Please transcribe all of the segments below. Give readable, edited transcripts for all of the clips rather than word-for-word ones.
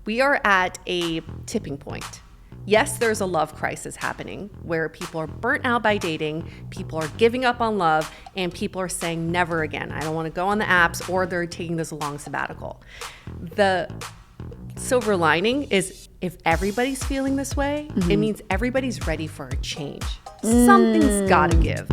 We are at a tipping point. Yes, there's a love crisis happening where people are burnt out by dating, people are giving up on love, and people are saying never again. I don't want to go on the apps, or they're taking this long sabbatical. The silver lining is if everybody's feeling this way, it means everybody's ready for a change. Something's got to give.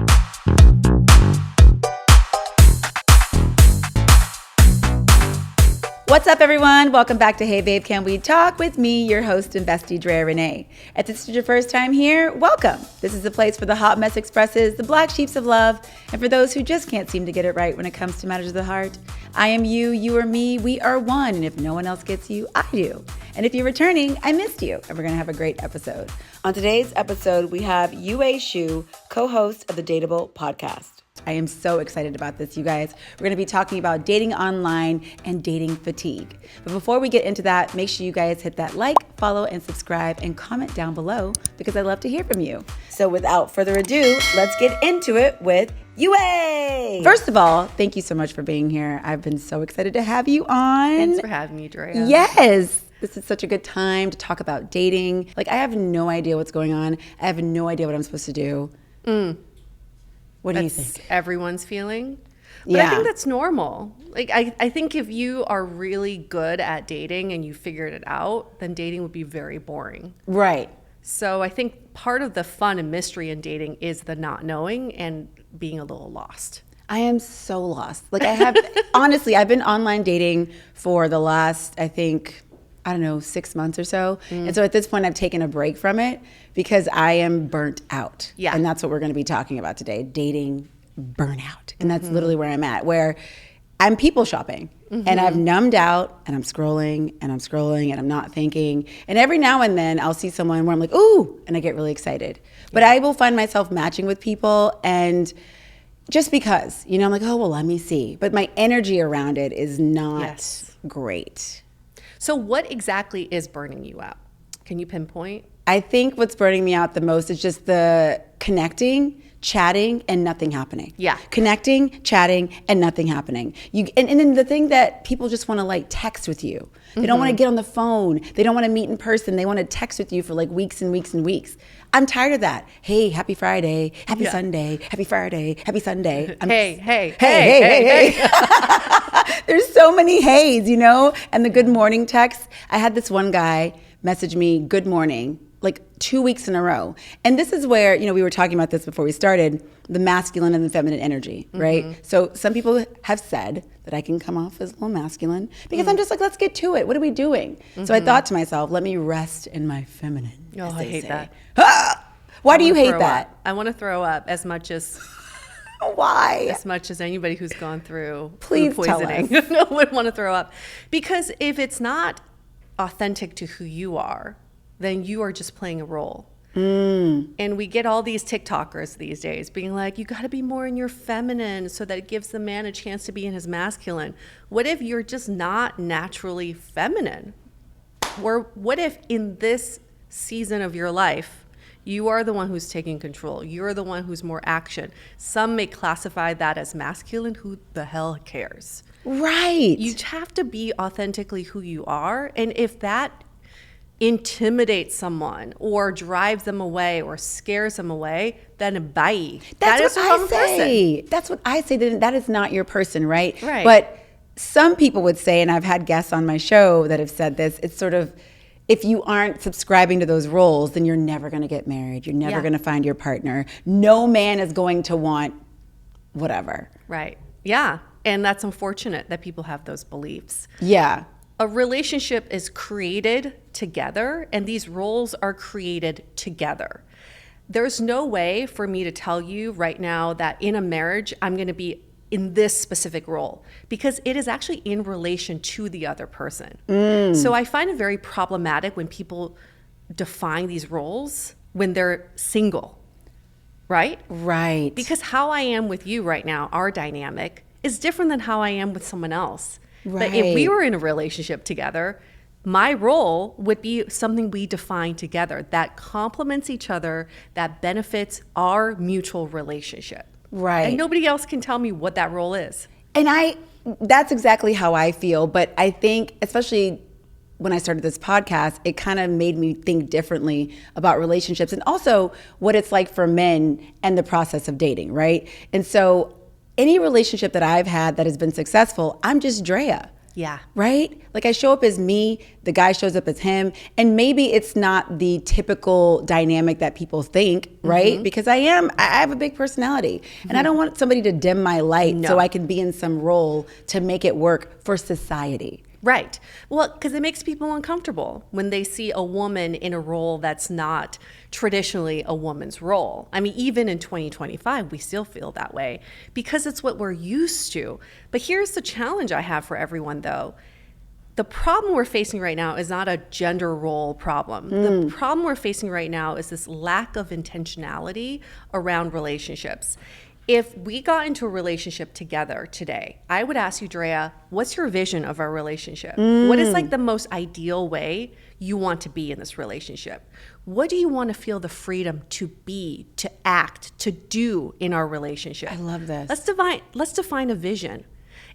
What's up, everyone? Welcome back to Hey Babe, Can We Talk? With me, your host and bestie, Drea Renee. If this is your first time here, welcome. This is the place for the hot mess expresses, the black sheeps of love, and for those who just can't seem to get it right when it comes to matters of the heart. I am you, you are me, we are one, and if no one else gets you, I do. And if you're returning, I missed you, and we're going to have a great episode. On today's episode, we have Yue Xu, co-host of the Dateable podcast. I am so excited about this, you guys. We're going to be talking about dating online and dating fatigue. But before we get into that, make sure you guys hit that like, follow, and subscribe, and comment down below because I love to hear from you. So without further ado, let's get into it with Yue. First of all, thank you so much for being here. I've been so excited to have you on. Thanks for having me, Drea. Yes. This is such a good time to talk about dating. Like, I have no idea what's going on. I have no idea what I'm supposed to do. What do you think? Everyone's feeling. But I think that's normal. Like, I think if you are really good at dating and you figured it out, then dating would be very boring. Right. So I think part of the fun and mystery in dating is the not knowing and being a little lost. I am so lost. Like, I have, honestly, I've been online dating for the last, I think, 6 months or so. And so at this point, I've taken a break from it because I am burnt out. Yeah. And that's what we're going to be talking about today, dating burnout. And that's literally where I'm at, where I'm people shopping. And I've numbed out and I'm scrolling and I'm scrolling and I'm not thinking. And every now and then I'll see someone where I'm like, ooh, and I get really excited. But I will find myself matching with people and just because, I'm like, oh, well, let me see. But my energy around it is not great. So what exactly is burning you out? Can you pinpoint? I think what's burning me out the most is just the connecting, chatting, and nothing happening. Yeah. Connecting, chatting, and nothing happening. And then the thing that people just want to like text with you. They don't want to get on the phone. They don't want to meet in person. They want to text with you for like weeks and weeks and weeks. I'm tired of that. Hey, happy Friday. Happy Sunday. Happy Friday. Happy Sunday. Hey. There's so many hays, and the good morning texts. I had this one guy message me good morning like 2 weeks in a row. And this is where, we were talking about this before we started, the masculine and the feminine energy, right? So some people have said that I can come off as a little masculine because I'm just like, let's get to it. What are we doing? So I thought to myself, let me rest in my feminine. Oh, I hate that. Why do you hate that? I want to throw up as much as... Why? As much as anybody who's gone through Please food poisoning would want to throw up. Because if it's not authentic to who you are, then you are just playing a role. And we get all these TikTokers these days being like, you got to be more in your feminine so that it gives the man a chance to be in his masculine. What if you're just not naturally feminine? Or what if in this season of your life, you are the one who's taking control. You're the one who's more action. Some may classify that as masculine. Who the hell cares? Right. You have to be authentically who you are. And if that intimidates someone or drives them away or scares them away, then bye. That's what I say. Person. That's what I say. That is not your person, right? Right. But some people would say, and I've had guests on my show that have said this, it's sort of, if you aren't subscribing to those roles, then you're never going to get married. You're never going to find your partner. No man is going to want whatever. Right. Yeah. And that's unfortunate that people have those beliefs. Yeah. A relationship is created together, and these roles are created together. There's no way for me to tell you right now that in a marriage, I'm going to be in this specific role because it is actually in relation to the other person. So I find it very problematic when people define these roles when they're single, right? Right. Because how I am with you right now, our dynamic, is different than how I am with someone else. Right. But if we were in a relationship together, my role would be something we define together that complements each other, that benefits our mutual relationship. Right. And nobody else can tell me what that role is. And that's exactly how I feel. But I think, especially when I started this podcast, it kind of made me think differently about relationships and also what it's like for men and the process of dating, right? And so any relationship that I've had that has been successful, I'm just Drea. Yeah. Right? Like I show up as me, the guy shows up as him, and maybe it's not the typical dynamic that people think, right? Because I have a big personality and I don't want somebody to dim my light so I can be in some role to make it work for society. Right. Well, because it makes people uncomfortable when they see a woman in a role that's not traditionally a woman's role. I mean, even in 2025, we still feel that way because it's what we're used to. But here's the challenge I have for everyone, though. The problem we're facing right now is not a gender role problem. The problem we're facing right now is this lack of intentionality around relationships. If we got into a relationship together today, I would ask you, Drea, what's your vision of our relationship? What is like the most ideal way you want to be in this relationship? What do you want to feel the freedom to be, to act, to do in our relationship? I love this. Let's define a vision.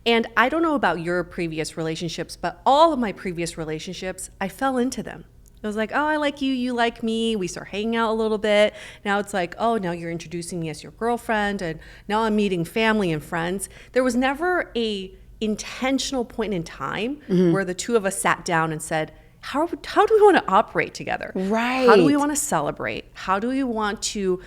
And I don't know about your previous relationships, but all of my previous relationships, I fell into them. It was like, oh, I like you, you like me. We start hanging out a little bit. Now it's like, oh, now you're introducing me as your girlfriend, and now I'm meeting family and friends. There was never a intentional point in time where the two of us sat down and said, how do we want to operate together? Right. How do we want to celebrate? How do we want to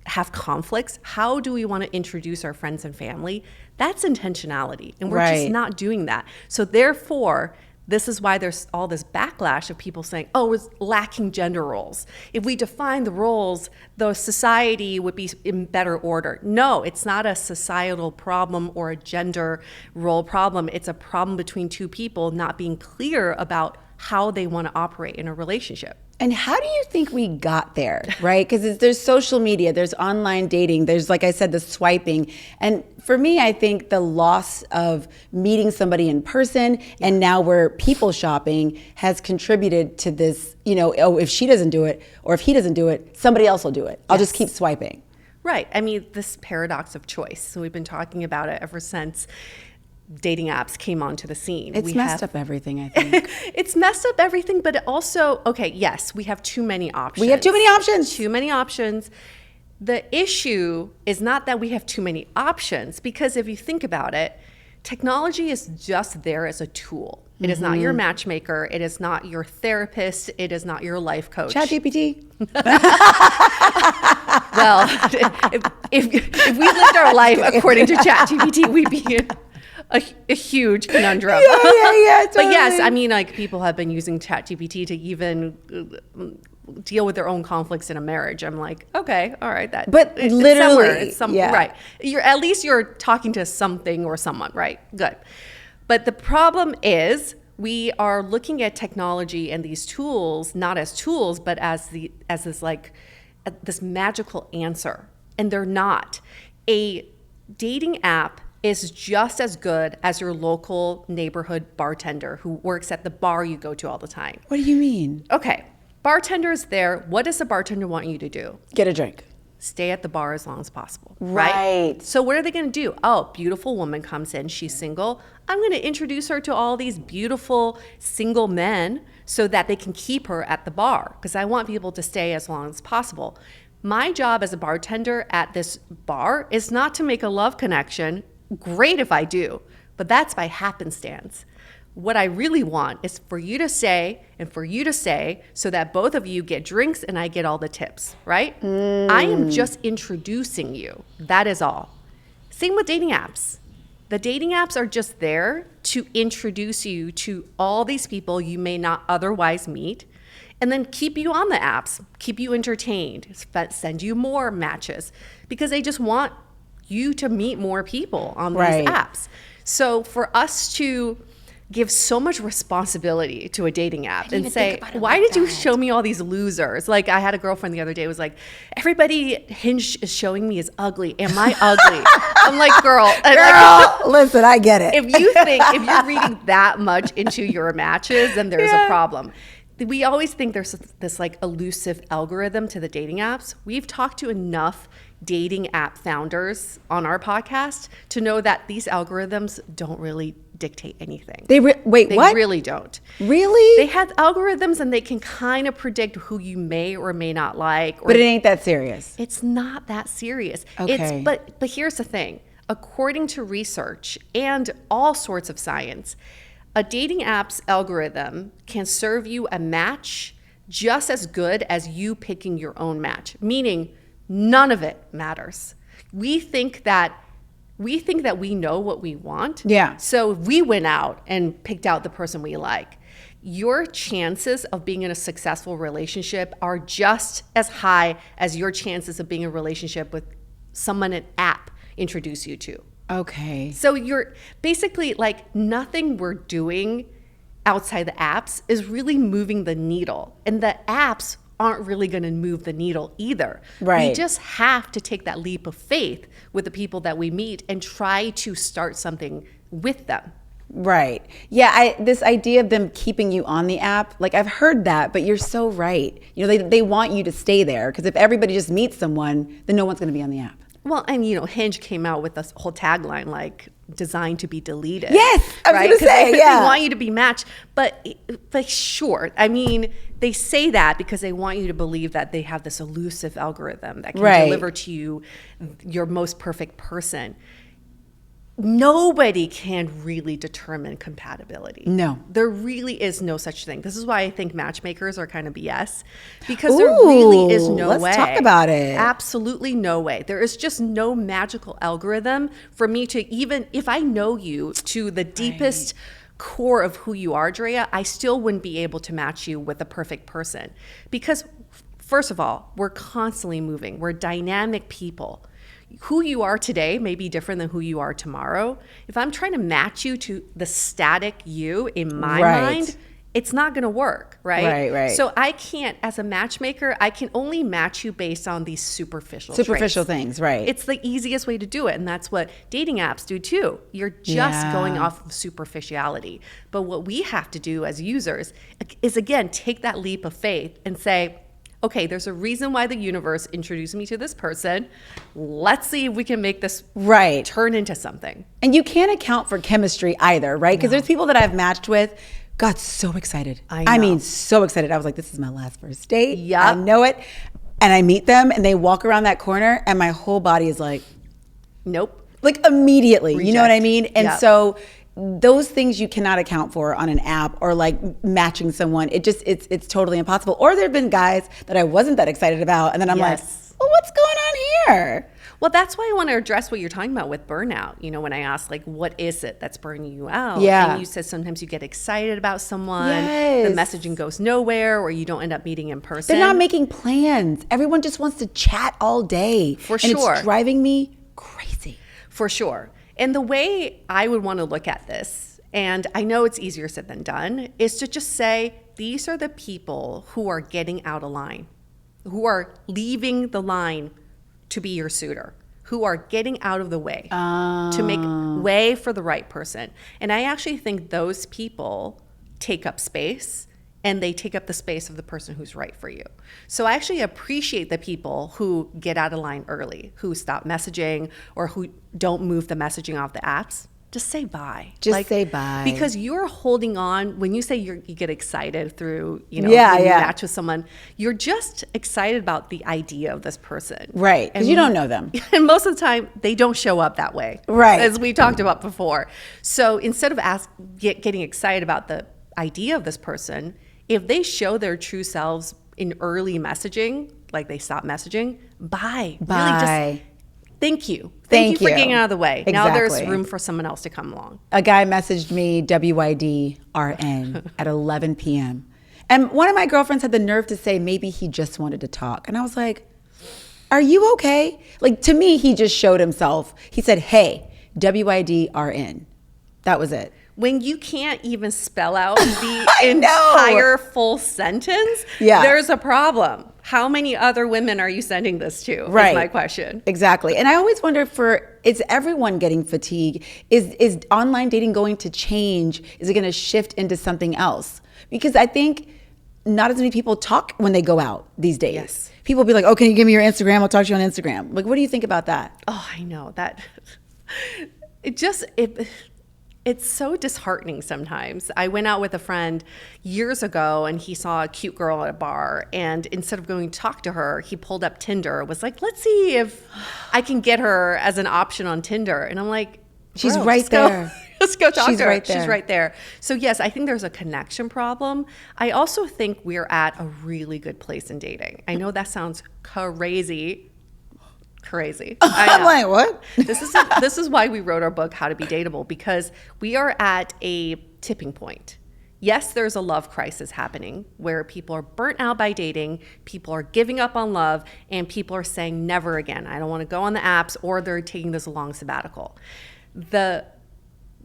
have conflicts? How do we want to introduce our friends and family? That's intentionality, and we're just not doing that. So therefore, this is why there's all this backlash of people saying, oh, it's lacking gender roles. If we define the roles, the society would be in better order. No, it's not a societal problem or a gender role problem. It's a problem between two people not being clear about how they want to operate in a relationship. And how do you think we got there, right? Because there's social media, there's online dating, there's, like I said, the swiping. And for me, I think the loss of meeting somebody in person and now we're people shopping has contributed to this, oh, if she doesn't do it or if he doesn't do it, somebody else will do it. I'll just keep swiping. Right. I mean, this paradox of choice. So we've been talking about it ever since dating apps came onto the scene. It's messed up everything, I think. It's messed up everything, but it also, okay, yes, we have too many options. We have too many options. Too many options. The issue is not that we have too many options, because if you think about it, technology is just there as a tool. It is not your matchmaker. It is not your therapist. It is not your life coach. ChatGPT. Well, if we lived our life according to ChatGPT, we'd be in a huge conundrum. Yeah, totally. But yes, I mean, like, people have been using ChatGPT to even deal with their own conflicts in a marriage. I'm like, okay, all right, that. But literally, right? At least you're talking to something or someone, right? Good. But the problem is, we are looking at technology and these tools not as tools, but as this magical answer, and they're not. A dating app is just as good as your local neighborhood bartender who works at the bar you go to all the time. What do you mean? Okay, bartender's there. What does the bartender want you to do? Get a drink. Stay at the bar as long as possible. Right. So what are they going to do? Oh, beautiful woman comes in. She's single. I'm going to introduce her to all these beautiful single men so that they can keep her at the bar, because I want people to stay as long as possible. My job as a bartender at this bar is not to make a love connection. Great if I do, but that's by happenstance. What I really want is for you to say and for you to say so that both of you get drinks and I get all the tips, right? I am just introducing you. That is all. Same with dating apps. The dating apps are just there to introduce you to all these people you may not otherwise meet, and then keep you on the apps, keep you entertained, send you more matches, because they just want you to meet more people on these apps. So for us to give so much responsibility to a dating app and say, why did you show me all these losers? Like, I had a girlfriend the other day who was like, everybody Hinge is showing me is ugly. Am I ugly? I'm like, girl, listen, I get it. If you're reading that much into your matches, then there's a problem. We always think there's this like elusive algorithm to the dating apps. We've talked to enough dating app founders on our podcast to know that these algorithms don't really dictate anything. Wait, They what? really don't. Really? They have algorithms and they can kind of predict who you may or may not like. Or But it ain't that serious. it's not that serious. Okay. But here's the thing. According to research and all sorts of science, a dating app's algorithm can serve you a match just as good as you picking your own match, meaning none of it matters. We think that we know what we want. Yeah. So we went out and picked out the person we like. Your chances of being in a successful relationship are just as high as your chances of being in a relationship with someone an app introduce you to. Okay. So you're basically like nothing we're doing outside the apps is really moving the needle. And the apps aren't really going to move the needle either. Right. We just have to take that leap of faith with the people that we meet and try to start something with them. Right. Yeah, this idea of them keeping you on the app, like I've heard that, but you're so right. You know, they want you to stay there because if everybody just meets someone, then no one's going to be on the app. Well, and Hinge came out with this whole tagline like designed to be deleted. Yes, I was right? going to say, yeah. They want you to be matched, but sure. I mean, they say that because they want you to believe that they have this elusive algorithm that can deliver to you your most perfect person. Nobody can really determine compatibility. No. There really is no such thing. This is why I think matchmakers are kind of BS, because there really is no way. Let's talk about it. Absolutely no way. There is just no magical algorithm for me to, even if I know you to the deepest core of who you are, Drea, I still wouldn't be able to match you with the perfect person. Because first of all, we're constantly moving. We're dynamic people. Who you are today may be different than who you are tomorrow. If I'm trying to match you to the static you in my mind, it's not going to work, right? Right. So I can't, as a matchmaker, I can only match you based on these superficial traits. Things, right. It's the easiest way to do it, and that's what dating apps do too. You're just going off of superficiality. But what we have to do as users is, again, take that leap of faith and say, okay, there's a reason why the universe introduced me to this person. Let's see if we can make this turn into something. And you can't account for chemistry either, right? Because there's people that I've matched with, got so excited. I mean, so excited. I was like, this is my last first date. Yep. I know it. And I meet them and they walk around that corner and my whole body is like, nope. Like immediately, Reject. You know what I mean? And Yep. so those things you cannot account for on an app or like matching someone. It's totally impossible. Or there have been guys that I wasn't that excited about. And then I'm like, well, what's going on here? Well, that's why I want to address what you're talking about with burnout. When I asked, like, what is it that's burning you out? Yeah. And you said sometimes you get excited about someone, Yes. the messaging goes nowhere, or you don't end up meeting in person. They're not making plans. Everyone just wants to chat all day. For and sure. It's driving me crazy. For sure. And the way I would want to look at this, and I know it's easier said than done, is to just say, these are the people who are getting out of line, who are leaving the line to be your suitor, who are getting out of the way to make way for the right person. And I actually think those people take up space, and they take up the space of the person who's right for you. So I actually appreciate the people who get out of line early, who stop messaging, or who don't move the messaging off the apps. Just say bye. Just say bye. Because you're holding on. When you say you get excited through, when you match with someone, you're just excited about the idea of this person. Right, because you don't know them. And most of the time, they don't show up that way. Right. As we talked about before. So instead of getting excited about the idea of this person, if they show their true selves in early messaging, like they stop messaging, bye. Really just thank you. Thank you for getting out of the way. Exactly. Now there's room for someone else to come along. A guy messaged me WYDRN at 11 p.m. And one of my girlfriends had the nerve to say maybe he just wanted to talk. And I was like, are you okay? Like, to me, he just showed himself. He said, hey, WYDRN. That was it. When you can't even spell out the entire full sentence, there's a problem. How many other women are you sending this to? Right. Is my question. Exactly. And I always wonder is everyone getting fatigue? Is online dating going to change? Is it going to shift into something else? Because I think not as many people talk when they go out these days. Yes. People be like, oh, can you give me your Instagram? I'll talk to you on Instagram. Like, what do you think about that? Oh, I know that. It's so disheartening sometimes. I went out with a friend years ago and he saw a cute girl at a bar, and instead of going to talk to her, he pulled up Tinder, was like, let's see if I can get her as an option on Tinder. And I'm like, she's right there. Let's go talk She's to her. right there. She's right there. So yes, I think there's a connection problem. I also think we're at a really good place in dating. I know that sounds crazy. I'm like, what? This is why we wrote our book, How to Be Dateable, because we are at a tipping point. Yes, there's a love crisis happening where people are burnt out by dating, people are giving up on love, and people are saying never again. I don't want to go on the apps, or they're taking this long sabbatical. The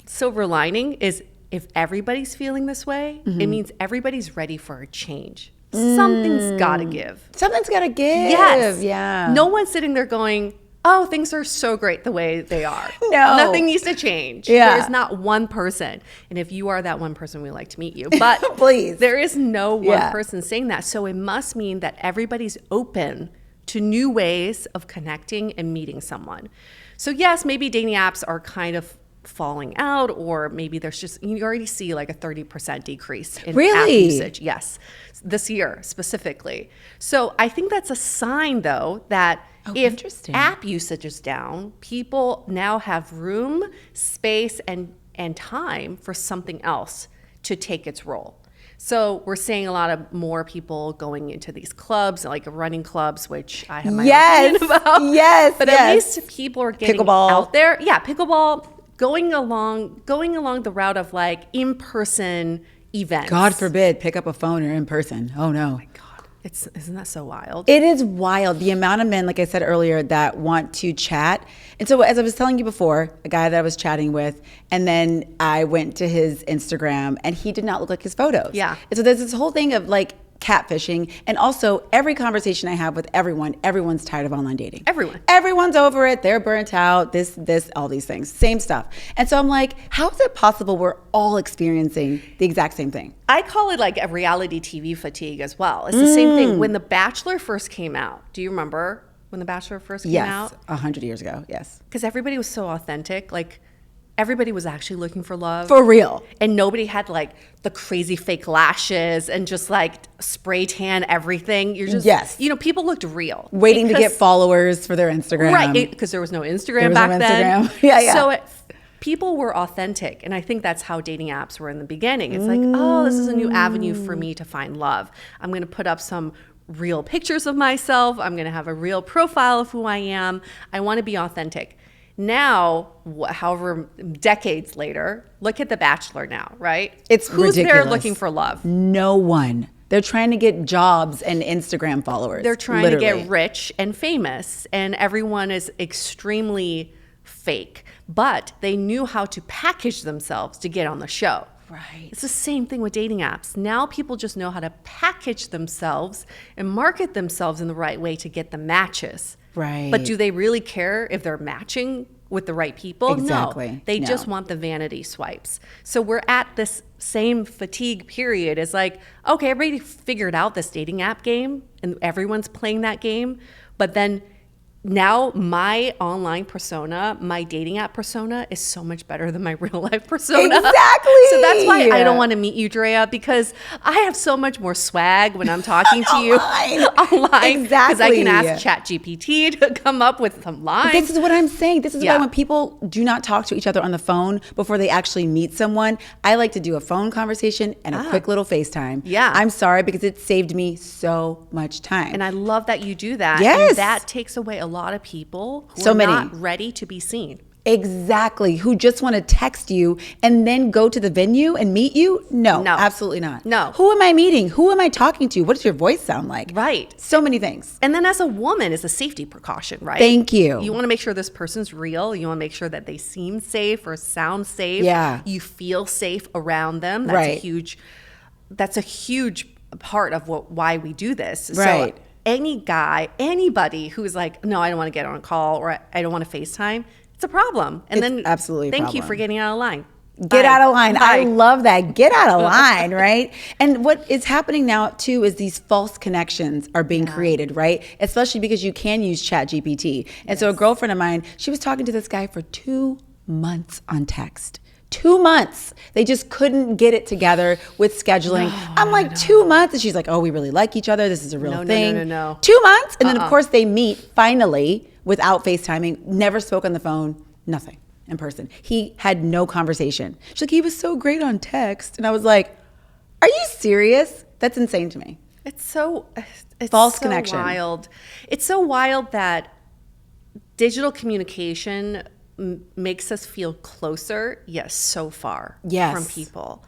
silver lining is if everybody's feeling this way, it means everybody's ready for a change. Something's got to give. Something's got to give. Yes. Yeah. No one's sitting there going, oh, things are so great the way they are. No. Nothing needs to change. Yeah. There's not one person. And if you are that one person, we'd like to meet you. But Please. There is no one person saying that. So it must mean that everybody's open to new ways of connecting and meeting someone. So yes, maybe dating apps are kind of falling out, or maybe there's just, you already see like a 30% decrease in app usage. Yes, this year specifically. So I think that's a sign though that if app usage is down, people now have room, space, and time for something else to take its role. So we're seeing a lot of more people going into these clubs, like running clubs, which I have my opinion about. Yes, but at least people are getting pickleball out there. Yeah, pickleball, going along the route of like in-person events. God forbid, pick up a phone or in person. Oh no. Oh my God. Isn't that so wild? It is wild. The amount of men, like I said earlier, that want to chat. And so as I was telling you before, a guy that I was chatting with, and then I went to his Instagram and he did not look like his photos. Yeah. And so there's this whole thing of like catfishing. And also every conversation I have with everyone's tired of online dating. Everyone's over it. They're burnt out, this, all these things, same stuff. And so I'm like, how is it possible we're all experiencing the exact same thing? I call it like a reality TV fatigue as well. It's the same thing. When The Bachelor first came out, do you remember when The Bachelor first came out? Yes, 100 years ago, yes. Because everybody was so authentic. Like, everybody was actually looking for love. For real. And nobody had like the crazy fake lashes and just like spray tan everything. You're just, people looked real. Waiting to get followers for their Instagram. Right, because there was no Instagram back then. Yeah. So people were authentic. And I think that's how dating apps were in the beginning. It's like, oh, this is a new avenue for me to find love. I'm going to put up some real pictures of myself. I'm going to have a real profile of who I am. I want to be authentic. Now, however, decades later, look at The Bachelor now, right? It's Who's ridiculous. there looking for love? No one. They're trying to get jobs and Instagram followers. They're trying to get rich and famous, and everyone is extremely fake. But they knew how to package themselves to get on the show. Right. It's the same thing with dating apps. Now people just know how to package themselves and market themselves in the right way to get the matches. Right. But do they really care if they're matching with the right people? Exactly. No. They just want the vanity swipes. So we're at this same fatigue period. It's like, okay, everybody figured out this dating app game and everyone's playing that game. But then now my online persona, my dating app persona is so much better than my real life persona. Exactly. So that's why I don't want to meet you, Drea, because I have so much more swag when I'm talking to you online. Exactly. Because I can ask ChatGPT to come up with some lines. This is what I'm saying. This is why when people do not talk to each other on the phone before they actually meet someone, I like to do a phone conversation and a quick little FaceTime. Yeah. I'm sorry, because it saved me so much time. And I love that you do that. Yes. And that takes away a lot of people who are not ready to be seen. Exactly. Who just want to text you and then go to the venue and meet you? No, absolutely not. No. Who am I meeting? Who am I talking to? What does your voice sound like? Right. So many things. And then as a woman, it's a safety precaution, right? Thank you. You want to make sure this person's real. You want to make sure that they seem safe or sound safe. Yeah. You feel safe around them. That's a huge part of why we do this. Right. So anybody who's like, no, I don't want to get on a call or I don't want to FaceTime, it's a problem. And then absolutely thank you for getting out of line. Get out of line. I love that. Get out of line, right? And what is happening now too is these false connections are being created, right? Especially because you can use ChatGPT. And so a girlfriend of mine, she was talking to this guy for 2 months on text. 2 months. They just couldn't get it together with scheduling. I'm like, 2 months? And she's like, oh, we really like each other. This is a real thing. No. 2 months? And then, of course, they meet finally without FaceTiming, never spoke on the phone, nothing in person. He had no conversation. She's like, he was so great on text. And I was like, are you serious? That's insane to me. It's false so connection. Wild. It's so wild that digital communication makes us feel closer, yet so far from people.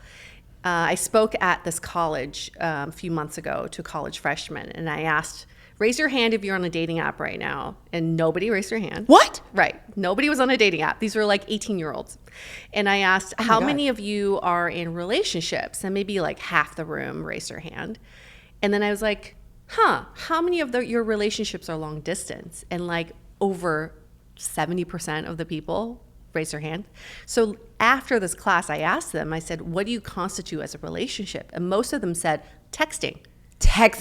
I spoke at this college a few months ago to college freshmen, and I asked, raise your hand if you're on a dating app right now. And nobody raised their hand. What? Right. Nobody was on a dating app. These were like 18-year-olds. And I asked, how many of you are in relationships? And maybe like half the room raised their hand. And then I was like, how many of your relationships are long distance? And like over 70% of the people raised their hand. So after this class, I asked them, I said, what do you constitute as a relationship? And most of them said, texting.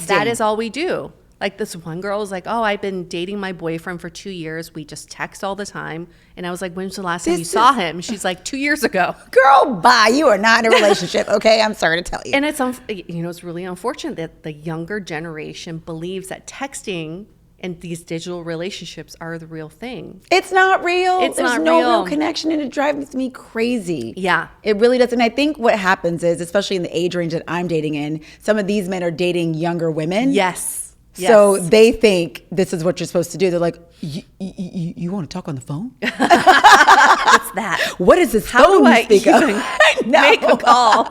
That is all we do. Like this one girl was like, oh, I've been dating my boyfriend for 2 years. We just text all the time. And I was like, when's the last time you saw him? She's like, 2 years ago. Girl, bye. You are not in a relationship, okay? I'm sorry to tell you. And it's really unfortunate that the younger generation believes that texting and these digital relationships are the real thing. It's not real. There's no real connection, and it drives me crazy. Yeah. It really does. And I think what happens is, especially in the age range that I'm dating in, some of these men are dating younger women. Yes. So they think this is what you're supposed to do. They're like, you want to talk on the phone? What's that? What is this How phone do I you speak of? even make a call?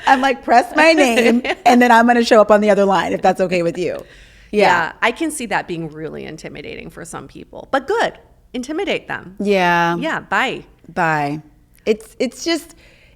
I'm like, press my name, and then I'm going to show up on the other line if that's okay with you. Yeah, I can see that being really intimidating for some people, but good. Intimidate them. Yeah. Yeah, bye. It's just,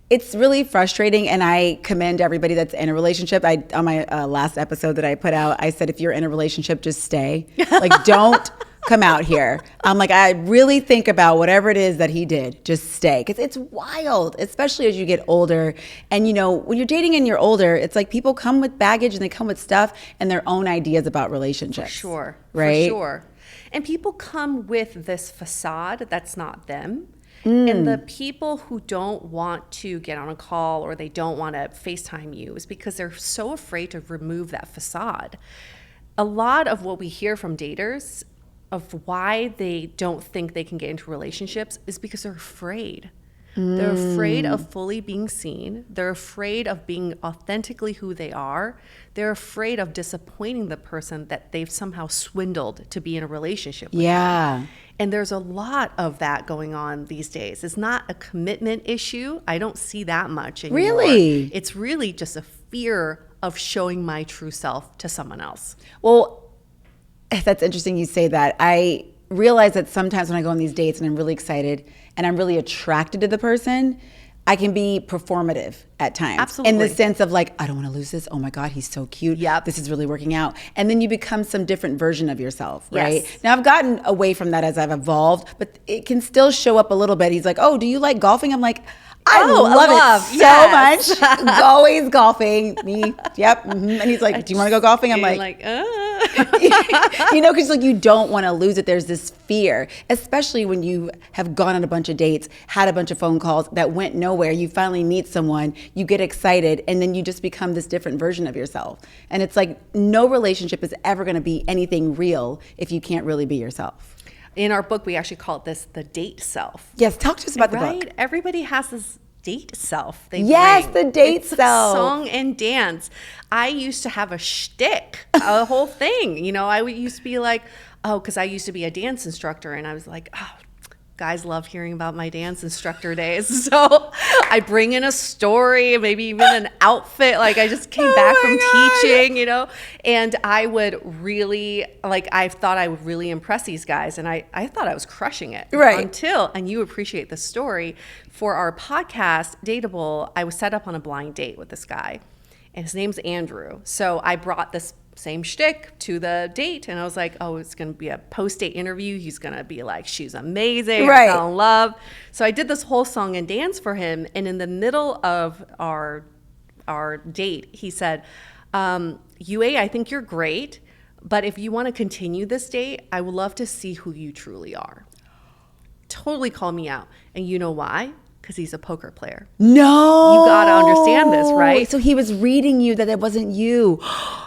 it's really frustrating, and I commend everybody that's in a relationship. On my last episode that I put out, I said, if you're in a relationship, just stay. Like, don't come out here. I'm like, I really think about whatever it is that he did, just stay. Because it's wild, especially as you get older. And, when you're dating and you're older, it's like people come with baggage and they come with stuff and their own ideas about relationships. For sure. Right? For sure. And people come with this facade that's not them. And the people who don't want to get on a call or they don't want to FaceTime you is because they're so afraid to remove that facade. A lot of what we hear from daters of why they don't think they can get into relationships is because they're afraid. They're afraid of fully being seen. They're afraid of being authentically who they are. They're afraid of disappointing the person that they've somehow swindled to be in a relationship with. Yeah. And there's a lot of that going on these days. It's not a commitment issue. I don't see that much anymore. Really? It's really just a fear of showing my true self to someone else. Well, that's interesting you say that. I realize that sometimes when I go on these dates and I'm really excited and I'm really attracted to the person, I can be performative at times. Absolutely. In the sense of like, I don't want to lose this. Oh my God, he's so cute. Yep. This is really working out. And then you become some different version of yourself, right? Yes. Now I've gotten away from that as I've evolved, but it can still show up a little bit. He's like, oh, do you like golfing? I'm like, I love it so much. Always golfing. Me, yep. And he's like, do you want to go golfing? I'm like because like you don't want to lose it. There's this fear, especially when you have gone on a bunch of dates, had a bunch of phone calls that went nowhere. You finally meet someone, you get excited, and then you just become this different version of yourself. And it's like no relationship is ever going to be anything real if you can't really be yourself. In our book, we actually call this the date self. Yes, talk to us about the book. Right? Everybody has this date self. The date it's self. A song and dance. I used to have a shtick, a whole thing. I used to be like, because I used to be a dance instructor, and I was like, guys love hearing about my dance instructor days. So I bring in a story, maybe even an outfit. Like I just came back from teaching, and I would really, I thought I would really impress these guys. And I thought I was crushing it. Right. And you appreciate the story, for our podcast, Dateable, I was set up on a blind date with this guy. And his name's Andrew. So I brought this same shtick to the date, and I was like, it's going to be a post-date interview. He's going to be like, she's amazing. Right. I fell in love. So I did this whole song and dance for him, and in the middle of our date, he said, Yue, I think you're great, but if you want to continue this date, I would love to see who you truly are. Totally called me out. And you know why? Because he's a poker player. No. You got to understand this, right? So he was reading you that it wasn't you.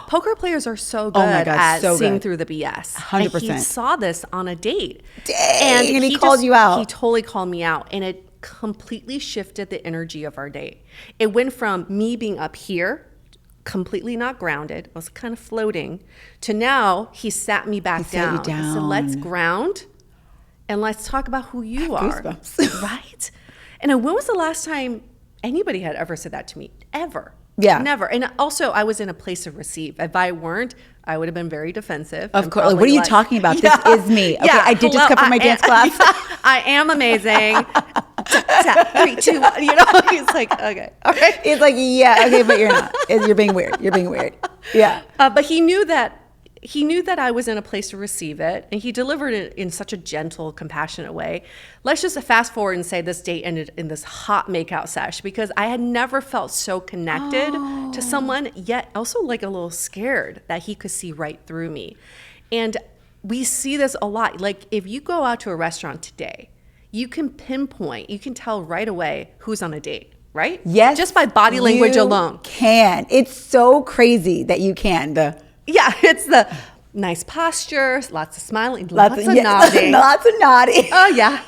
Poker players are so good my God, at so seeing good. through the BS. 100%. And he saw this on a date. Dang, and he called you out. He totally called me out. And it completely shifted the energy of our date. It went from me being up here, completely not grounded, was kind of floating, to now he sat me back down. Sat you down. He said, let's ground and let's talk about who you are. Goosebumps. Right? And when was the last time anybody had ever said that to me? Ever. Yeah. Never. And also, I was in a place to receive. If I weren't, I would have been very defensive. Of course. What are you talking about? Yeah. This is me. Okay, Yeah. I did just come from my dance class. I am amazing. Tap, 3, 2, 1. You know, he's like, okay, all right. He's like, yeah, okay, but you're not. You're being weird. You're being weird. Yeah. But he knew that I was in a place to receive it, and he delivered it in such a gentle, compassionate way. Let's just fast forward and say this date ended in this hot makeout sesh, because I had never felt so connected to someone, yet also like a little scared that he could see right through me. And we see this a lot. Like if you go out to a restaurant today, you can pinpoint, you can tell right away who's on a date, right? Yes. Just by body language you alone. Can. It's so crazy that you can. Yeah, it's the nice posture, lots of smiling, lots of nodding. Lots of nodding. Oh, yeah.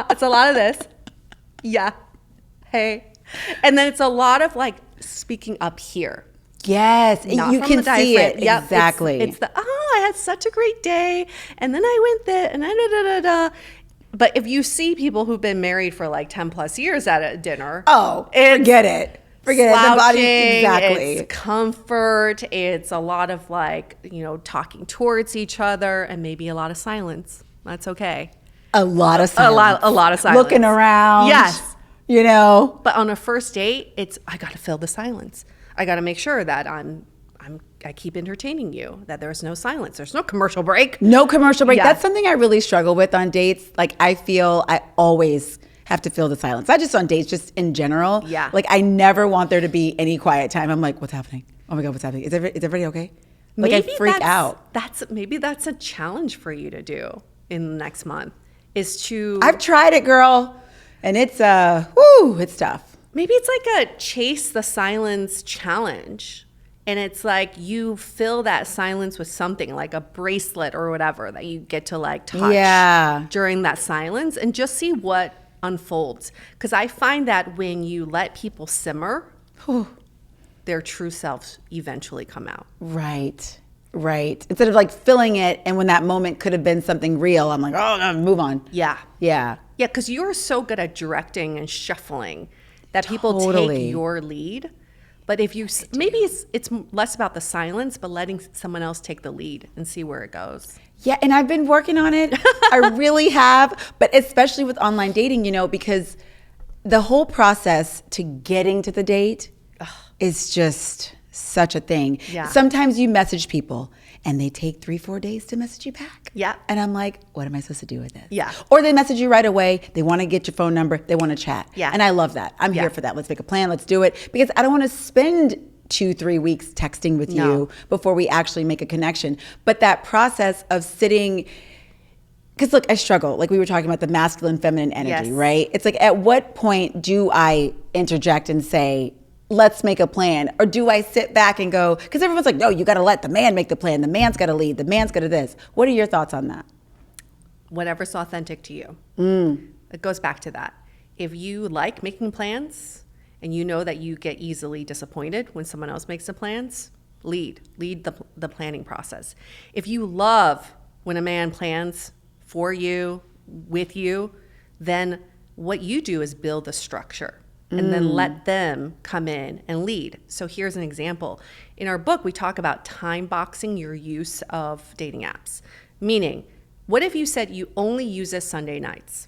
It's a lot of this. Yeah. Hey. And then it's a lot of like speaking up here. Yes, Not you from can the see diaphragm. it. Yep, Exactly. It's the, I had such a great day. And then I went there and da. But if you see people who've been married for like 10 plus years at a dinner. Oh, forget it. Forget it. The body, exactly. It's comfort. It's a lot of like, talking towards each other, and maybe a lot of silence. That's okay. A lot of silence. A lot of silence. Looking around. Yes. But on a first date, I got to fill the silence. I got to make sure that I keep entertaining you, that there's no silence. There's no commercial break. No commercial break. Yeah. That's something I really struggle with on dates. Like I feel I always have to fill the silence. Not just on dates, just in general. Yeah. Like I never want there to be any quiet time. I'm like, what's happening? Oh my God, what's happening? Is everybody okay? Like Maybe I freak out. Maybe that's a challenge for you to do in the next month, is to... I've tried it, girl. And it's it's tough. Maybe it's like a chase the silence challenge. And it's like you fill that silence with something like a bracelet or whatever that you get to like touch during that silence, and just see what unfolds. Because I find that when you let people simmer, their true selves eventually come out. Right. Instead of like filling it, and when that moment could have been something real, I'm like, oh, no, move on. Yeah, because you're so good at directing and shuffling that people take your lead. But if you, maybe it's less about the silence, but letting someone else take the lead and see where it goes. Yeah, and I've been working on it. I really have, but especially with online dating, because the whole process to getting to the date is just such a thing. Yeah. Sometimes you message people and they take 3-4 days to message you back. Yeah. And I'm like, what am I supposed to do with this? Yeah. Or they message you right away. They want to get your phone number. They want to chat. Yeah. And I love that. I'm here for that. Let's make a plan. Let's do it. Because I don't want to spend 2-3 weeks texting with you before we actually make a connection. But that process of sitting, because look, I struggle. Like we were talking about the masculine, feminine energy, right? It's like, at what point do I interject and say, let's make a plan? Or do I sit back and go, because everyone's like, no, you got to let the man make the plan. The man's got to lead. The man's got to this. What are your thoughts on that? Whatever's authentic to you. It goes back to that. If you like making plans and you know that you get easily disappointed when someone else makes the plans, lead the planning process. If you love when a man plans for you, with you, then what you do is build the structure. And then let them come in and lead. So here's an example. In our book, we talk about time boxing your use of dating apps. Meaning, what if you said you only use this Sunday nights?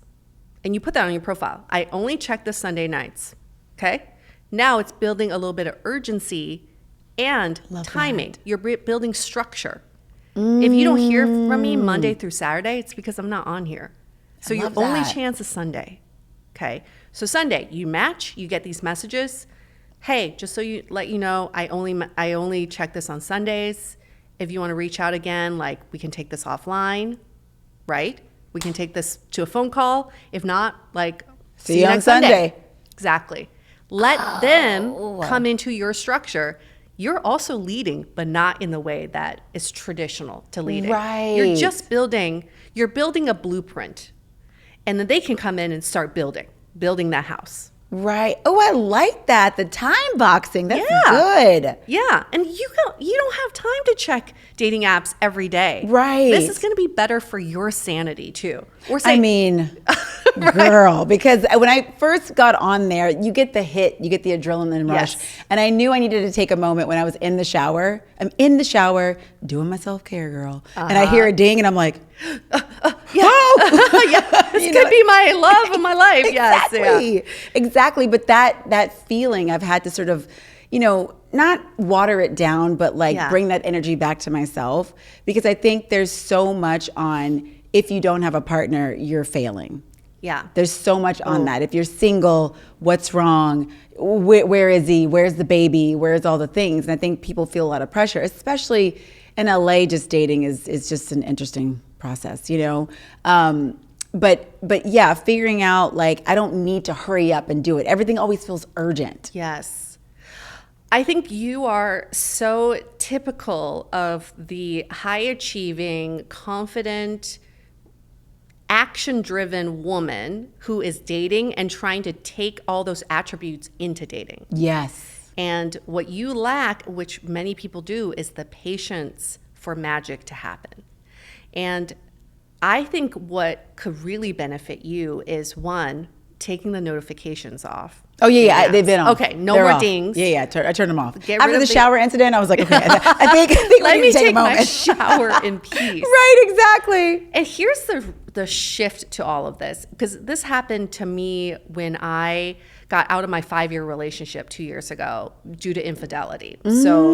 And you put that on your profile. I only check this Sunday nights. Okay? Now it's building a little bit of urgency and timing. You're building structure. If you don't hear from me Monday through Saturday, it's because I'm not on here. So your only chance is Sunday. Okay? So Sunday, you match, you get these messages. Hey, just so let you know, I only check this on Sundays. If you want to reach out again, like we can take this offline, right? We can take this to a phone call. If not, like See you on Sunday. Exactly. Let them come into your structure. You're also leading, but not in the way that is traditional to leading. Right. You're building a blueprint. And then they can come in and start building that house. Right. Oh, I like that. The time boxing. That's good. Yeah. And you don't have time to check dating apps every day. Right. This is going to be better for your sanity too. Right. Girl, because when I first got on there, you get the hit, you get the adrenaline rush. Yes. And I knew I needed to take a moment when I was in the shower. I'm in the shower doing my self-care, girl. And I hear a ding and I'm like, This could be my love of my life. Exactly. Yes. Exactly. But that feeling I've had to sort of, not water it down, but bring that energy back to myself, because I think there's so much on, if you don't have a partner, you're failing. Yeah. There's so much on that. If you're single, what's wrong? Where is he? Where's the baby? Where's all the things? And I think people feel a lot of pressure, especially in LA. Just dating is just an interesting process, But yeah, figuring out I don't need to hurry up and do it. Everything always feels urgent. Yes. I think you are so typical of the high achieving, confident, action-driven woman who is dating and trying to take all those attributes into dating. Yes. And what you lack, which many people do, is the patience for magic to happen. And I think what could really benefit you is, one, taking the notifications off. Oh, yeah. They've been off. Okay, no They're more off. dings. Yeah, I turned them off. After the shower incident, I was like, okay, I think let we me need to take a my moment. shower in peace. Right, exactly. And here's the shift to all of this, because this happened to me when I got out of my 5-year relationship 2 years ago due to infidelity. So,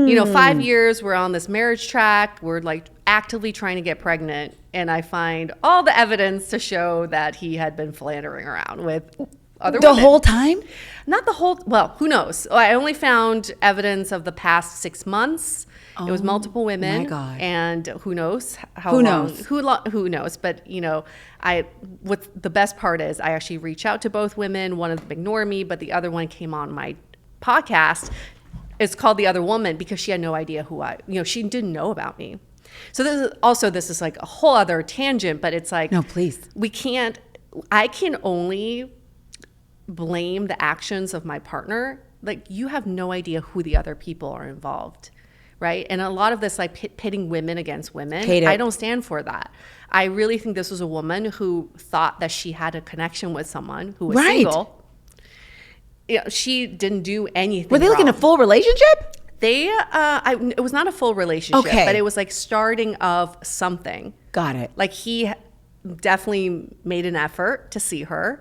5 years, we're on this marriage track. We're actively trying to get pregnant. And I find all the evidence to show that he had been philandering around with other women. The whole time? Not the whole, well, who knows? I only found evidence of the past 6 months. It was multiple women. My God. And who knows how Who long. knows? Who knows? But, what the best part is, I actually reach out to both women. One of them ignored me, but the other one came on my podcast. It's called The Other Woman because she had no idea she didn't know about me. So this is a whole other tangent, but it's No, please. I can only blame the actions of my partner. You have no idea who the other people are involved, right? And a lot of this pitting women against women, Hate it. I don't stand for that. I really think this was a woman who thought that she had a connection with someone who was single. She didn't do anything Were they wrong. in a full relationship? It was not a full relationship, Okay. but it was starting of something. Got it. He definitely made an effort to see her.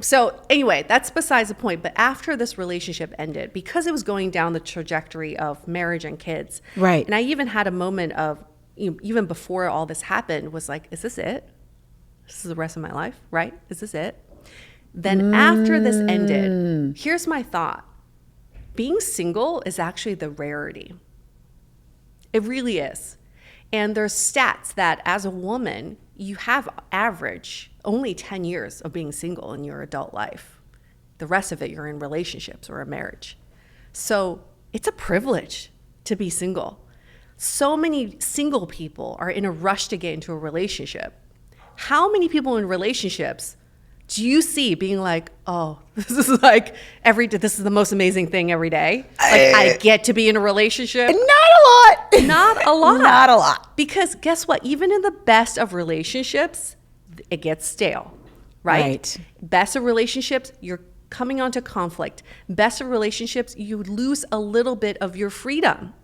So anyway, that's besides the point. But after this relationship ended, because it was going down the trajectory of marriage and kids, Right. And I even had a moment of, even before all this happened, was is this it? This is the rest of my life, right? Is this it? Then after this ended, here's my thought. Being single is actually the rarity. It really is. And there's stats that as a woman, you have average only 10 years of being single in your adult life. The rest of it, you're in relationships or a marriage. So it's a privilege to be single. So many single people are in a rush to get into a relationship. How many people in relationships do you see being oh, this is this is the most amazing thing every day? I get to be in a relationship? Not a lot. Not a lot. Not a lot. Because guess what? Even in the best of relationships, it gets stale, right? Best of relationships, you're coming onto conflict. Best of relationships, you lose a little bit of your freedom.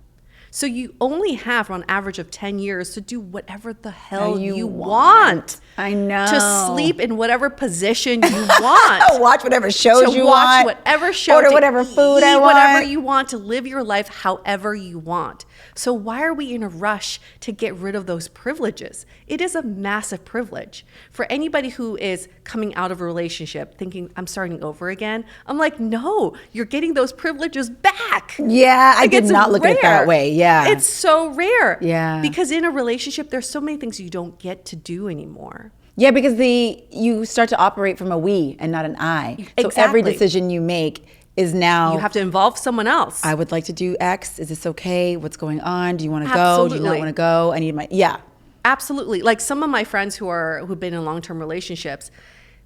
So you only have on average of 10 years to do whatever the hell you want. I know. To sleep in whatever position you want. Watch whatever shows you watch want. whatever show. Order whatever food I want. Whatever you want, to live your life however you want. So why are we in a rush to get rid of those privileges? It is a massive privilege. For anybody who is coming out of a relationship thinking, I'm starting over again, I'm no, you're getting those privileges back. Yeah, I did not look at it that rare. way. Yeah. It's so rare. Yeah. Because in a relationship, there's so many things you don't get to do anymore. Yeah, because you start to operate from a we and not an I. So every decision you make is now... You have to involve someone else. I would like to do X. Is this okay? What's going on? Do you want to go? Do you not want to go? I need my... Yeah. Absolutely. Like some of my friends who've been in long-term relationships,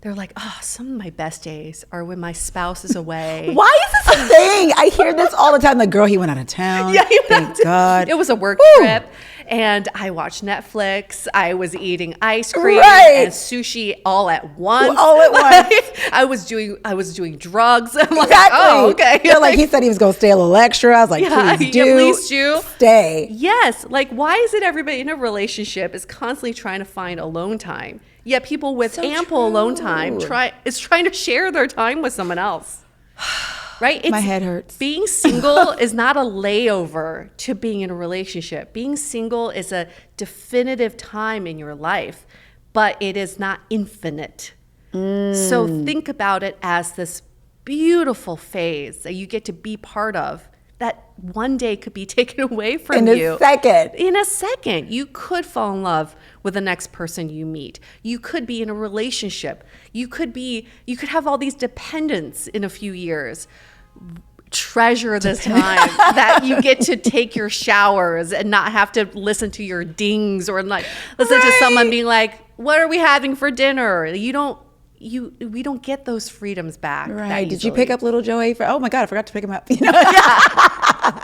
they're like, oh, some of my best days are when my spouse is away. Why is this a thing? I hear this all the time. Like, girl, he went out of town. Yeah, thank God. It was a work trip. And I watched Netflix. I was eating ice cream and sushi all at once. All at once. I was doing drugs. I'm like, exactly. Oh, okay. You're like, he said he was going to stay a little extra. I was like, please stay. Yes. Like, why is it everybody in a relationship is constantly trying to find alone time? Yet people with ample alone time is trying to share their time with someone else. Right? My head hurts. Being single is not a layover to being in a relationship. Being single is a definitive time in your life, but it is not infinite. So think about it as this beautiful phase that you get to be part of that one day could be taken away from you. In a second. In a second. You could fall in love with the next person you meet. You could be in a relationship. You could have all these dependents in a few years. Treasure this time that you get to take your showers and not have to listen to your dings or like listen to someone being like, what are we having for dinner? We don't get those freedoms back. Right. Did you pick up little Joey? Oh my God, I forgot to pick him up. You know?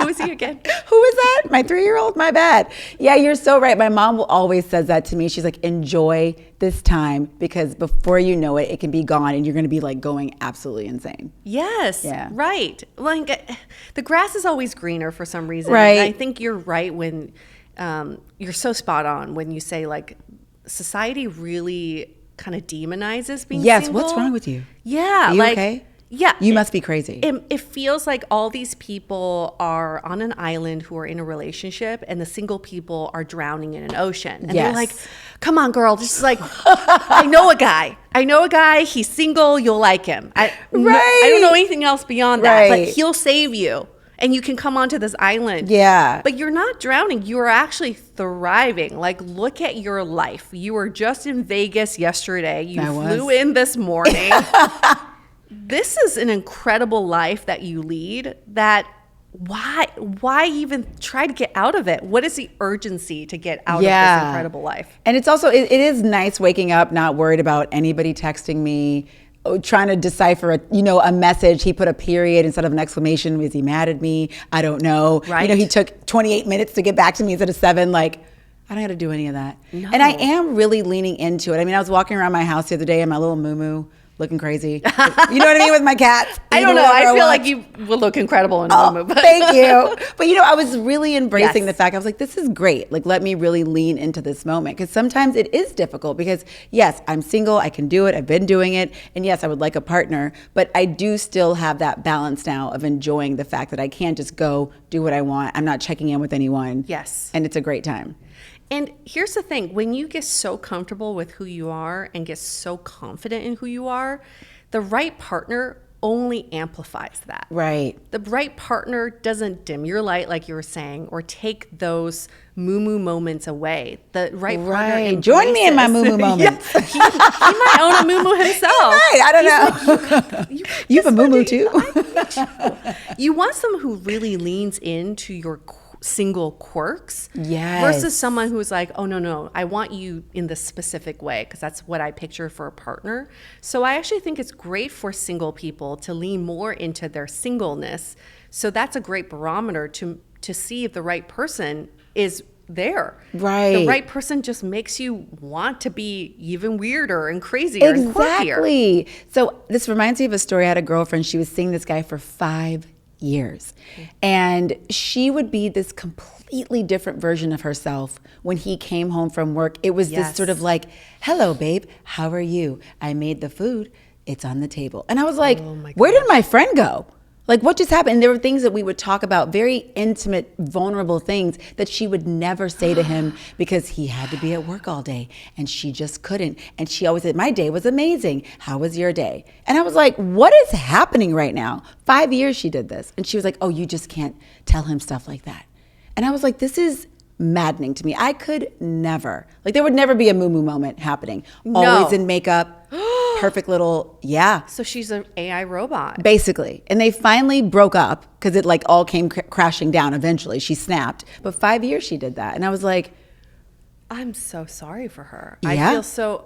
Who is he again? Who is that? My 3-year-old? My bad. Yeah, you're so right. My mom always says that to me. She's like, enjoy this time because before you know it, it can be gone and you're going to be like going absolutely insane. Yes. Yeah. Right. Like the grass is always greener for some reason. Right. And I think you're right when you're so spot on when you say like society really kind of demonizes being single. What's wrong with you? Yeah. Are you okay? Yeah. You must be crazy. It feels like all these people are on an island who are in a relationship and the single people are drowning in an ocean. And they're like, come on, girl. Just like, I know a guy. He's single. You'll like him. I don't know anything else beyond that, but he'll save you. And you can come onto this island. Yeah. But you're not drowning. You are actually thriving. Like, look at your life. You were just in Vegas yesterday. You flew in this morning. This is an incredible life that you lead that why even try to get out of it? What is the urgency to get out of this incredible life? And it's also, it is nice waking up, not worried about anybody texting me, trying to decipher a message. He put a period instead of an exclamation. Was he mad at me? I don't know. Right. He took 28 minutes to get back to me instead of 7. Like, I don't got to do any of that. No. And I am really leaning into it. I mean, I was walking around my house the other day in my little moo-moo, looking crazy. You know what I mean? With my cats. I don't know. I feel like you will look incredible in moo-moo. But thank you. But I was really embracing the fact. I was like, this is great. Like, let me really lean into this moment. Because sometimes it is difficult because, yes, I'm single. I can do it. I've been doing it. And yes, I would like a partner. But I do still have that balance now of enjoying the fact that I can't just go do what I want. I'm not checking in with anyone. Yes. And it's a great time. And here's the thing, when you get so comfortable with who you are and get so confident in who you are, the right partner only amplifies that. Right. The right partner doesn't dim your light, like you were saying, or take those moo-moo moments away. The right partner embraces. Join me in my moo-moo moments. Yeah. He might own a moo-moo himself. I don't know. You have a moo-moo too? You want someone who really leans into your single quirks versus someone who's like, oh no, I want you in this specific way because that's what I picture for a partner. So I actually think it's great for single people to lean more into their singleness. So that's a great barometer to see if the right person is there. Right. The right person just makes you want to be even weirder and crazier and quirkier. Exactly. So this reminds me of a story. I had a girlfriend. She was seeing this guy for 5 years. And she would be this completely different version of herself when he came home from work. It was this sort of like, hello, babe, how are you? I made the food. It's on the table. And I was like, where did my friend go? Like, what just happened? And there were things that we would talk about, very intimate, vulnerable things that she would never say to him because he had to be at work all day and she just couldn't. And she always said, my day was amazing. How was your day? And I was like, what is happening right now? 5 years she did this. And she was like, oh, you just can't tell him stuff like that. And I was like, this is maddening to me. I could never, like there would never be a moo-moo moment happening. No. Always in makeup, perfect little, yeah. So she's an AI robot. Basically. And they finally broke up because it like all came crashing down eventually. She snapped. But 5 years she did that. And I was like, I'm so sorry for her. Yeah.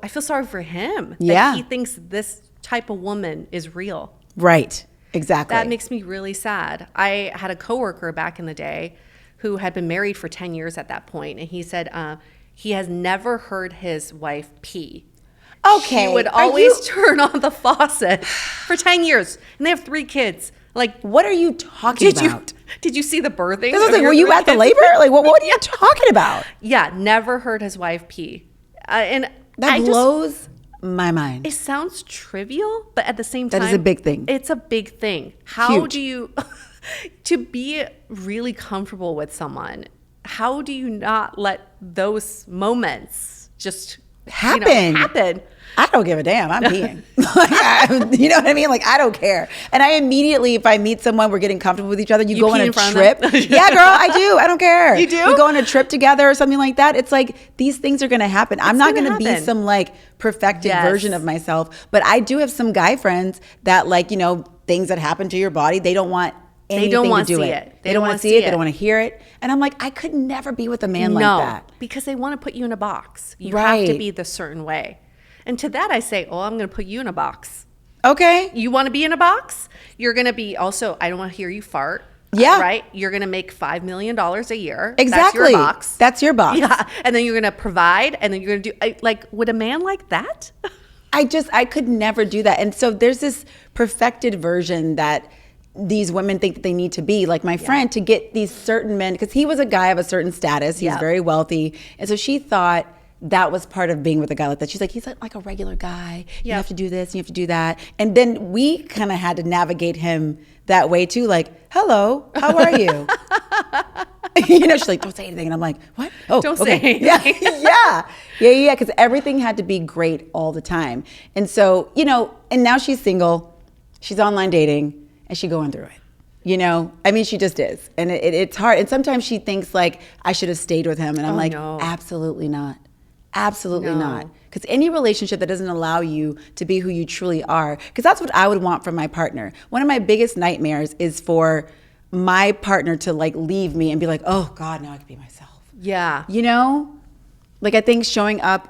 I feel sorry for him. Yeah. That he thinks this type of woman is real. right. Exactly. That makes me really sad. I had a coworker back in the day who had been married for 10 years at that point, and he said he has never heard his wife pee. Okay. She would always turn on the faucet for 10 years, and they have 3 kids. Like, What are you talking about? Did you see the birthing? I was of like, your were you 3 at the kids? labor? Like, what are you talking about? Yeah, never heard his wife pee. And That blows my mind. it sounds trivial, but at the same time, That is a big thing. It's a big thing. How Huge. do you, to be really comfortable with someone, how do you not let those moments just happen? I don't give a damn. I'm peeing. You know what I mean? Like, I don't care. And I immediately, if I meet someone, we're getting comfortable with each other, you go on pee a in front of trip. them? Yeah, girl, I do. I don't care. You do? We go on a trip together or something like that. It's like, these things are going to happen. I'm not gonna going to be happen. some like perfected Yes. version of myself. But I do have some guy friends that like, you know, things that happen to your body, they don't want anything want to do to see it. it. They don't want to see it. They don't want to hear it. And I'm like, I could never be with a man like that. Because they want to put you in a box. You have to Right. be the certain way. And to that I say, oh, I'm going to put you in a box. Okay. You want to be in a box? You're going to be also, I don't want to hear you fart. Yeah. Right? You're going to make $5 million a year. Exactly. That's your box. That's your box. Yeah. And then you're going to provide, and then you're going to do, like, would a man like that? I could never do that. And so there's this perfected version that these women think that they need to be, like my friend, to get these certain men, because he was a guy of a certain status. He's Yeah. very wealthy. And so she thought that was part of being with a guy like that. She's like, he's like a regular guy. You Yeah. have to do this, and you have to do that. And then we kind of had to navigate him that way too. Like, hello, how are you? You know, she's like, don't say anything. And I'm like, what? Oh, Don't okay. say anything. Yeah. Because everything had to be great all the time. And so, you know, and now she's single, she's online dating, and she's going through it. You know, I mean, she just is. And it's hard. And sometimes she thinks like, I should have stayed with him. And I'm like, no. absolutely not. Absolutely No. not. Because any relationship that doesn't allow you to be who you truly are, because that's what I would want from my partner. One of my biggest nightmares is for my partner to like leave me and be like, oh God, now I can be myself. Yeah. You know? Like I think showing up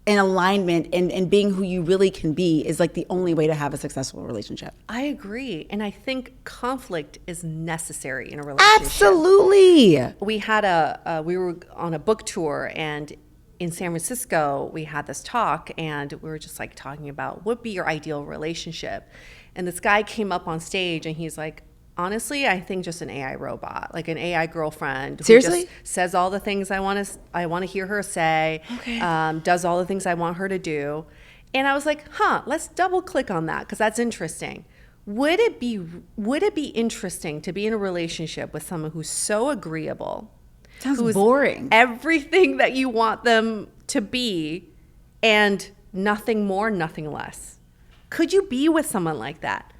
in alignment and being who you really can be is like the only way to have a successful relationship. I agree. And I think conflict is necessary in a relationship. Absolutely. We had we were on a book tour, and in San Francisco, we had this talk, and we were just like talking about what would be your ideal relationship. And this guy came up on stage, and he's like, honestly, I think just an AI robot, like an AI girlfriend. Who Seriously? just says all the things I want to hear her say. Okay. Does all the things I want her to do. And I was like, let's double click on that, because that's interesting. Would it be interesting to be in a relationship with someone who's so agreeable? Sounds Who's boring. everything that you want them to be, and nothing more, nothing less? Could you be with someone like that?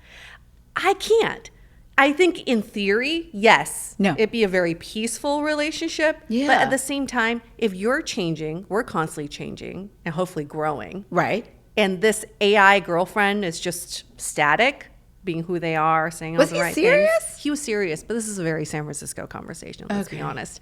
I can't. I think in theory, yes. No. It'd be a very peaceful relationship. Yeah. But at the same time, if you're changing, we're constantly changing and hopefully growing. Right. And this AI girlfriend is just static, being who they are, saying all Was the he right serious? things. He was serious, but this is a very San Francisco conversation, let's be Okay. honest.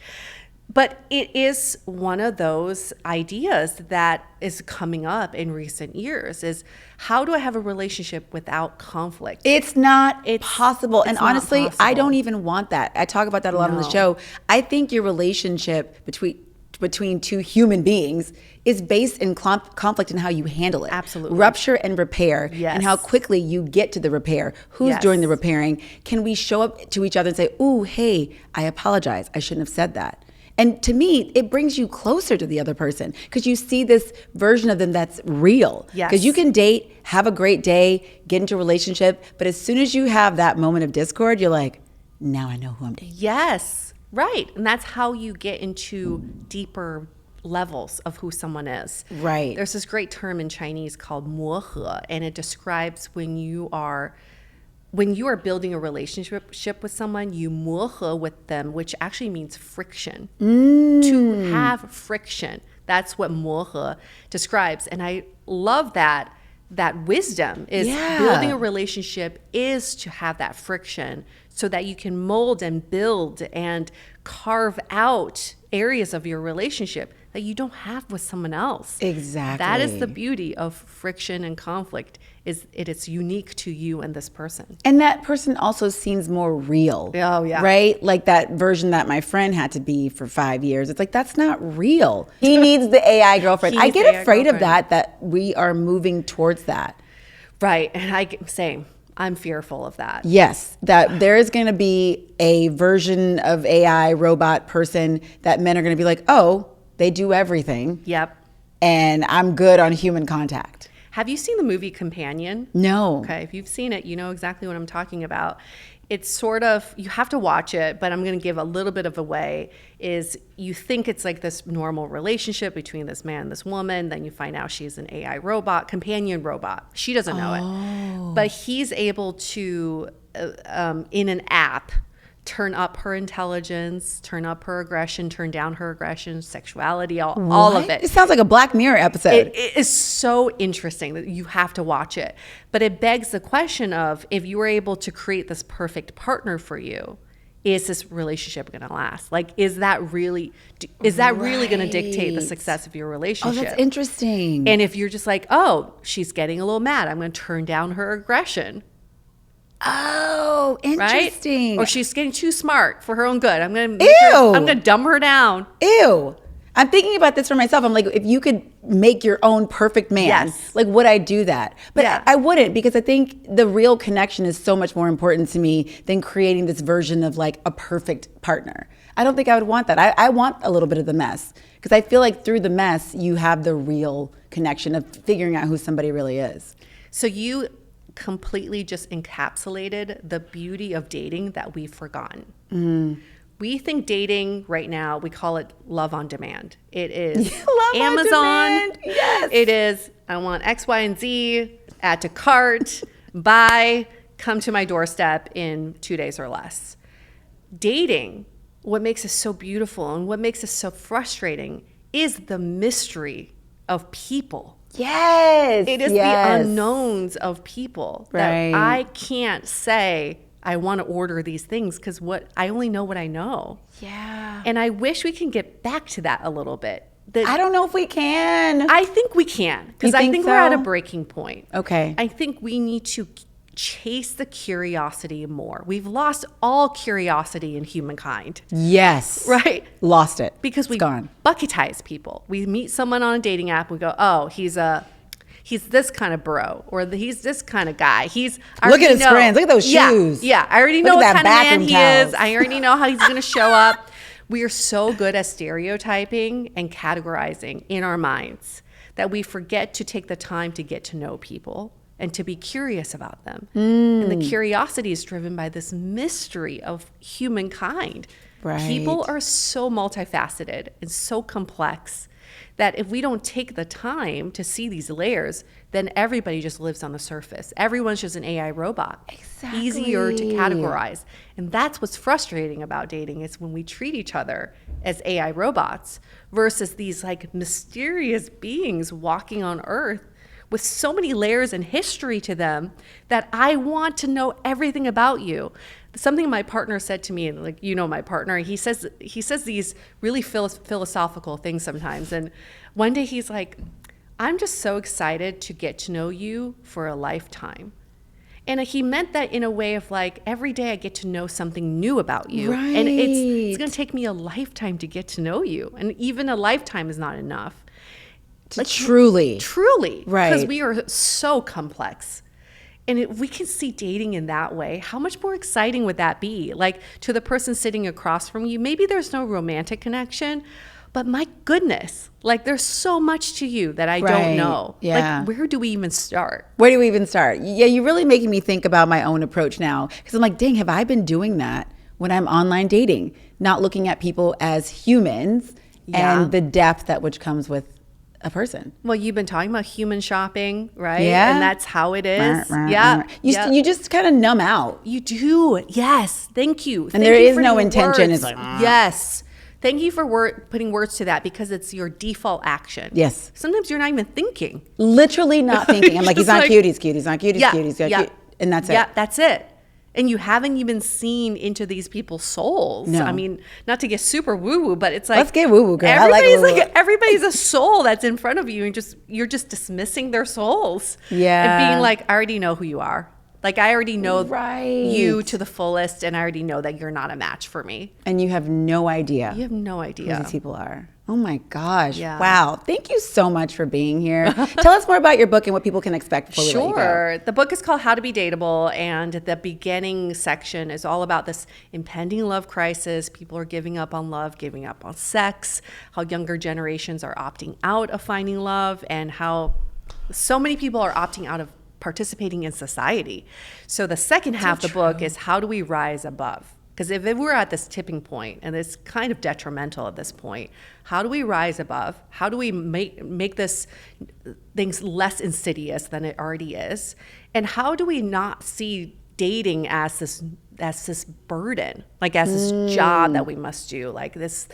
But it is one of those ideas that is coming up in recent years, is how do I have a relationship without conflict? It's not It's- possible. And it's not honestly, I possible. don't even want that. I talk about that a lot on the No. show. I think your relationship between two human beings is based in conflict and how you handle it. Absolutely. Rupture and repair, Yes. and how quickly you get to the repair. Who's Yes. doing the repairing? Can we show up to each other and say, ooh, hey, I apologize. I shouldn't have said that. And to me, it brings you closer to the other person because you see this version of them that's real. Yes. Because you can date, have a great day, get into a relationship, but as soon as you have that moment of discord, you're like, now I know who I'm dating. Yes, right. And that's how you get into deeper levels of who someone is. Right. There's this great term in Chinese called 磨合, and it describes when you are when you are building a relationship with someone, you 磨合 with them, which actually means friction. To have friction. That's what 磨合 describes. And I love that wisdom is building a relationship is to have that friction so that you can mold and build and carve out areas of your relationship that you don't have with someone else. Exactly. That is the beauty of friction and conflict, is it's unique to you and this person. And that person also seems more real. Oh, yeah. Right? Like that version that my friend had to be for 5 years. It's like, that's not real. He needs the AI girlfriend. I get afraid of that we are moving towards that. Right. And same. I'm fearful of that. Yes, that there is going to be a version of AI robot person that men are going to be like, oh, they do everything. Yep. And I'm good on human contact. Have you seen the movie Companion? No. Okay, if you've seen it, you know exactly what I'm talking about. It's sort of, you have to watch it, but I'm going to give a little bit of away, is you think it's like this normal relationship between this man and this woman, then you find out she's an AI robot, companion robot. She doesn't know it. But he's able to, in an app, turn up her intelligence, turn up her aggression, turn down her aggression, sexuality, all of it. It sounds like a Black Mirror episode. It is so interesting that you have to watch it. But it begs the question of, if you were able to create this perfect partner for you, is this relationship going to last? Like, is that really going to dictate the success of your relationship? Oh, that's interesting. And if you're just like, oh, she's getting a little mad, I'm going to turn down her aggression. Oh, interesting. Right? Or she's getting too smart for her own good. I'm going to dumb her down. Ew. I'm thinking about this for myself. I'm like, if you could make your own perfect man, like, would I do that? But I wouldn't, because I think the real connection is so much more important to me than creating this version of like a perfect partner. I don't think I would want that. I want a little bit of the mess, because I feel like through the mess, you have the real connection of figuring out who somebody really is. So you completely just encapsulated the beauty of dating that we've forgotten. We think dating right now, we call it love on demand. It is Amazon. Yes. It is, I want X, Y, and Z, add to cart, buy, come to my doorstep in 2 days or less. Dating, what makes it so beautiful and what makes it so frustrating is the mystery of people. Yes. It is the unknowns of people that I can't say, I want to order these things, because I only know what I know. Yeah. And I wish we can get back to that a little bit. I don't know if we can. I think we can, because I think we're at a breaking point. Okay. I think we need to chase the curiosity more. We've lost all curiosity in humankind. Yes. Right? Lost it. Because we gone. bucketize people. We meet someone on a dating app, we go, oh, he's this kind of bro, or he's this kind of guy. Look at his friends. Look at those shoes. Yeah. I already know what kind of man he is. I already know how he's going to show up. We are so good at stereotyping and categorizing in our minds that we forget to take the time to get to know people and to be curious about them. And the curiosity is driven by this mystery of humankind. Right. People are so multifaceted and so complex that if we don't take the time to see these layers, then everybody just lives on the surface. Everyone's just an AI robot. Exactly. Easier to categorize. And that's what's frustrating about dating, is when we treat each other as AI robots versus these like mysterious beings walking on Earth with so many layers and history to them that I want to know everything about you. Something my partner said to me, and like, you know, my partner, he says these really philosophical things sometimes. And one day he's like, I'm just so excited to get to know you for a lifetime. And he meant that in a way of like, every day I get to know something new about you. Right. And it's going to take me a lifetime to get to know you. And even a lifetime is not enough. Like, truly. Right. Because we are so complex. And if we can see dating in that way, how much more exciting would that be? Like, to the person sitting across from you, maybe there's no romantic connection, but my goodness, like, there's so much to you that I don't know. Yeah. Like, where do we even start? Yeah, you're really making me think about my own approach now. Because I'm like, dang, have I been doing that when I'm online dating? Not looking at people as humans and the depth that which comes with a person. Well, you've been talking about human shopping, right? Yeah. And that's how it is. Yeah. You just kind of numb out. You do. Yes. Thank you. And there is no intention. It's like, yes. Thank you for putting words to that because it's your default action. Yes. Sometimes you're not even thinking. Literally not thinking. I'm like, he's not cute, he's cute, he's not cute, he's cute, he's cute. And that's it. Yeah, that's it. And you haven't even seen into these people's souls. No. I mean, not to get super woo-woo, but it's like, let's get woo-woo, girl. I like woo-woo. Everybody's a soul that's in front of you, and you're just dismissing their souls. Yeah. And being like, I already know who you are. Like, I already know you to the fullest, and I already know that you're not a match for me. And you have no idea. You have no idea who these people are. Oh my gosh. Yeah. Wow. Thank you so much for being here. Tell us more about your book and what people can expect before we let you go. Sure. The book is called How to Be Dateable, and the beginning section is all about this impending love crisis. People are giving up on love, giving up on sex, how younger generations are opting out of finding love, and how so many people are opting out of participating in society. So the second half of the book is how do we rise above? Because if we're at this tipping point, and it's kind of detrimental at this point, how do we rise above? How do we make this things less insidious than it already is? And how do we not see dating as this burden, like as this job that we must do, like this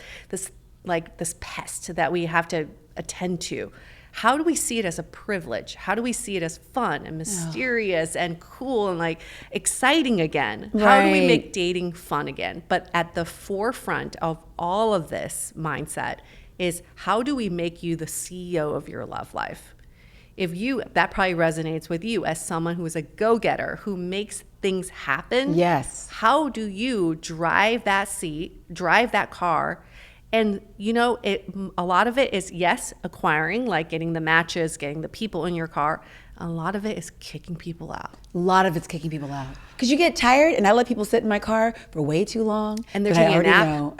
pest that we have to attend to? How do we see it as a privilege? How do we see it as fun and mysterious and cool and like exciting again? Right. How do we make dating fun again? But at the forefront of all of this mindset is how do we make you the CEO of your love life? That probably resonates with you as someone who is a go-getter, who makes things happen. Yes. How do you drive that car? And a lot of it is, yes, acquiring, like getting the matches, getting the people in your car. A lot of it is kicking people out. A lot of it's kicking people out. Because you get tired, and I let people sit in my car for way too long. And they're taking a nap.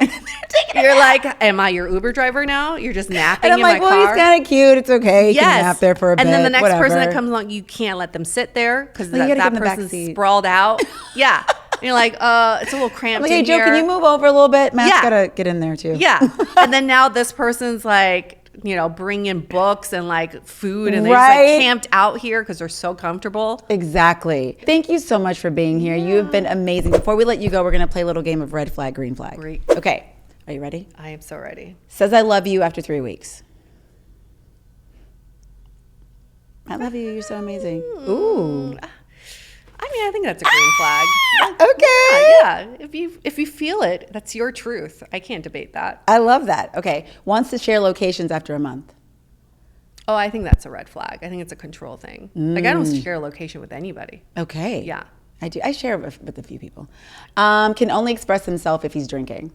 You're You're like, am I your Uber driver now? You're just napping in my car. And I'm like, well, he's kind of cute. It's okay. He can nap there for a bit. And then the next whatever. person that comes along, you can't let them sit there because Well, that person's sprawled out. Yeah. And you're like, it's a little cramped I'm like, hey, in Joe, here. can you move over a little bit? Matt's got to get in there too. Yeah. And then now this person's like, bringing books and like food, and they're just like camped out here because they're so comfortable. Exactly. Thank you so much for being here. You have been amazing. Before we let you go, we're going to play a little game of red flag, green flag. Great. Okay. Are you ready? I am so ready. Says I love you after 3 weeks. I love you. You're so amazing. Ooh. I mean, I think that's a green flag. Okay. Yeah. If you feel it, that's your truth. I can't debate that. I love that. Okay. Wants to share locations after a month. Oh, I think that's a red flag. I think it's a control thing. Like, I don't share a location with anybody. Okay. Yeah. I do. I share with a few people. Can only express himself if he's drinking.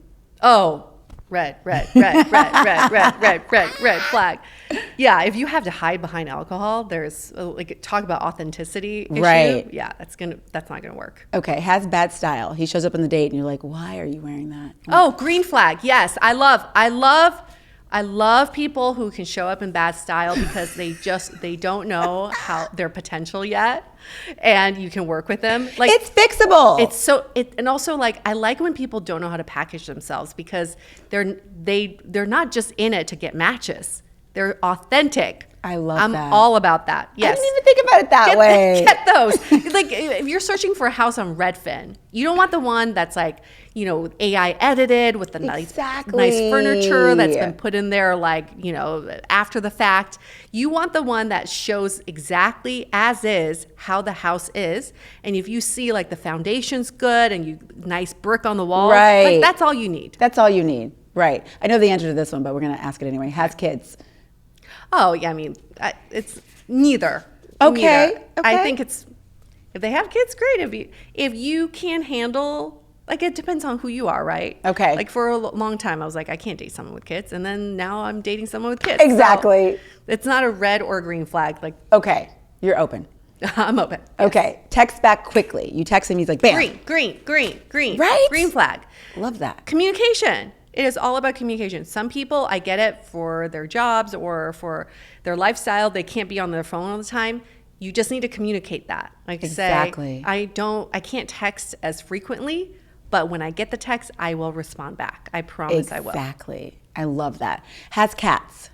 Oh, red flag. Yeah, if you have to hide behind alcohol, there's talk about authenticity issue. Right. Yeah, that's not gonna work. Okay, has bad style. He shows up on the date and you're like, why are you wearing that? Oh, green flag. Yes, I love people who can show up in bad style because they don't know how their potential yet, and you can work with them. Like, it's fixable. And also, like, I like when people don't know how to package themselves because they're not just in it to get matches. They're authentic. I love that. I'm all about that. Yes. I didn't even think about it that way. Get those. Like, if you're searching for a house on Redfin, you don't want the one that's like, AI edited with the nice furniture that's been put in there, like, after the fact. You want the one that shows exactly as is how the house is. And if you see like the foundation's good and nice brick on the wall, like, that's all you need. That's all you need. Right. I know the answer to this one, but we're going to ask it anyway. Has kids? Oh, yeah. I mean, it's neither. Okay. Neither. I think if they have kids, great. If you can handle, like, it depends on who you are, right? Okay. Like, for a long time, I was like, I can't date someone with kids. And then now I'm dating someone with kids. Exactly. So it's not a red or green flag. Like, okay. You're open. I'm open. Okay. Yes. Text back quickly. You text him, he's like, bam. Green. Right? Green flag. Love that. Communication. It is all about communication. Some people, I get it, for their jobs or for their lifestyle, they can't be on their phone all the time. You just need to communicate that. Like, exactly. Say, I can't text as frequently, but when I get the text, I will respond back. I promise I will. Exactly. I love that. Has cats?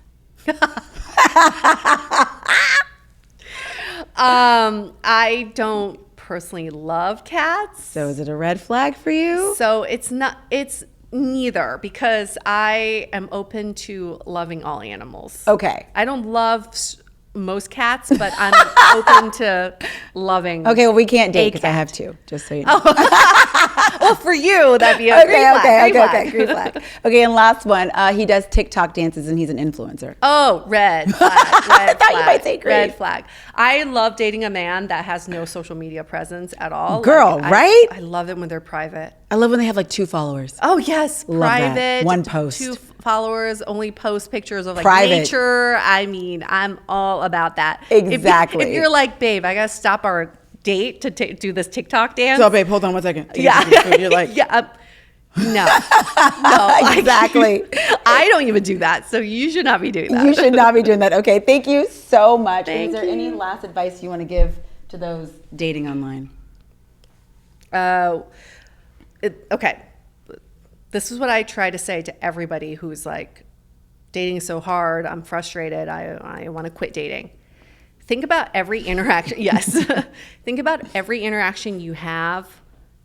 I don't personally love cats. So is it a red flag for you? So it's neither, because I am open to loving all animals. Okay. I don't love most cats, but I'm open to loving. Okay, well, we can't date a because I cat. have two, just so you know. Well, for you, that'd be a green flag. Green flag. Okay, and last one. He does TikTok dances and he's an influencer. Oh, red flag. I thought you might say green. Red flag. I love dating a man that has no social media presence at all. Girl, right? I love it when they're private. I love when they have like 2 followers. Oh, yes. Love that. Private. One post. 2 followers, only post pictures of like Private. nature. I mean, I'm all about that. Exactly. If you're like, babe, I got to stop our date to do this TikTok dance. So, babe, hold on 1 second. Yeah. You're like, yeah. No. Exactly. I don't even do that. So you should not be doing that. You should not be doing that. Okay, thank you so much. Thank Is there any last advice you want to give to those dating online? Okay. This is what I try to say to everybody who's like, dating is so hard. I'm frustrated. I want to quit dating. Think about every interaction. Yes. Think about every interaction you have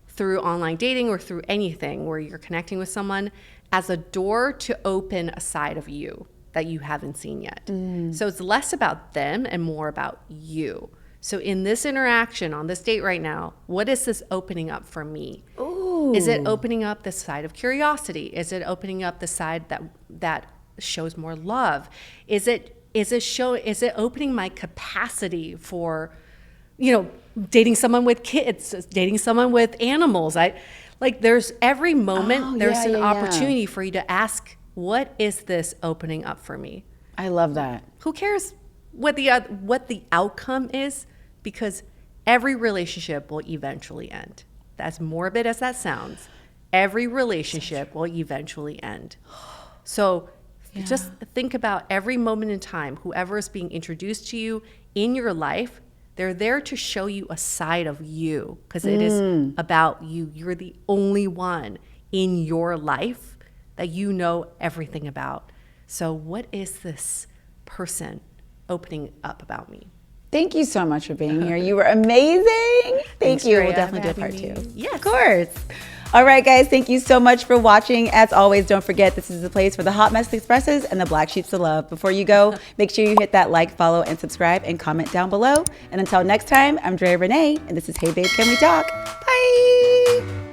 through online dating or through anything where you're connecting with someone as a door to open a side of you that you haven't seen yet. So it's less about them and more about you. So in this interaction on this date right now, what is this opening up for me? Ooh. Is it opening up the side of curiosity? Is it opening up the side that shows more love? Is it opening my capacity for, dating someone with kids, dating someone with animals? There's every moment there's an opportunity for you to ask, what is this opening up for me? I love that. Who cares what the outcome is? Because every relationship will eventually end. As morbid as that sounds, every relationship will eventually end. So just think about every moment in time, whoever is being introduced to you in your life, they're there to show you a side of you, because it is about you. You're the only one in your life that you know everything about. So what is this person opening up about me? Thank you so much for being here. You were amazing. Thank you. Drea, We'll definitely do a for part having 2. me. Yes. Of course. All right, guys. Thank you so much for watching. As always, don't forget this is the place for the hot mess expresses and the black sheeps of love. Before you go, make sure you hit that like, follow, and subscribe, and comment down below. And until next time, I'm Drea Renee, and this is Hey Babe, Can We Talk? Bye.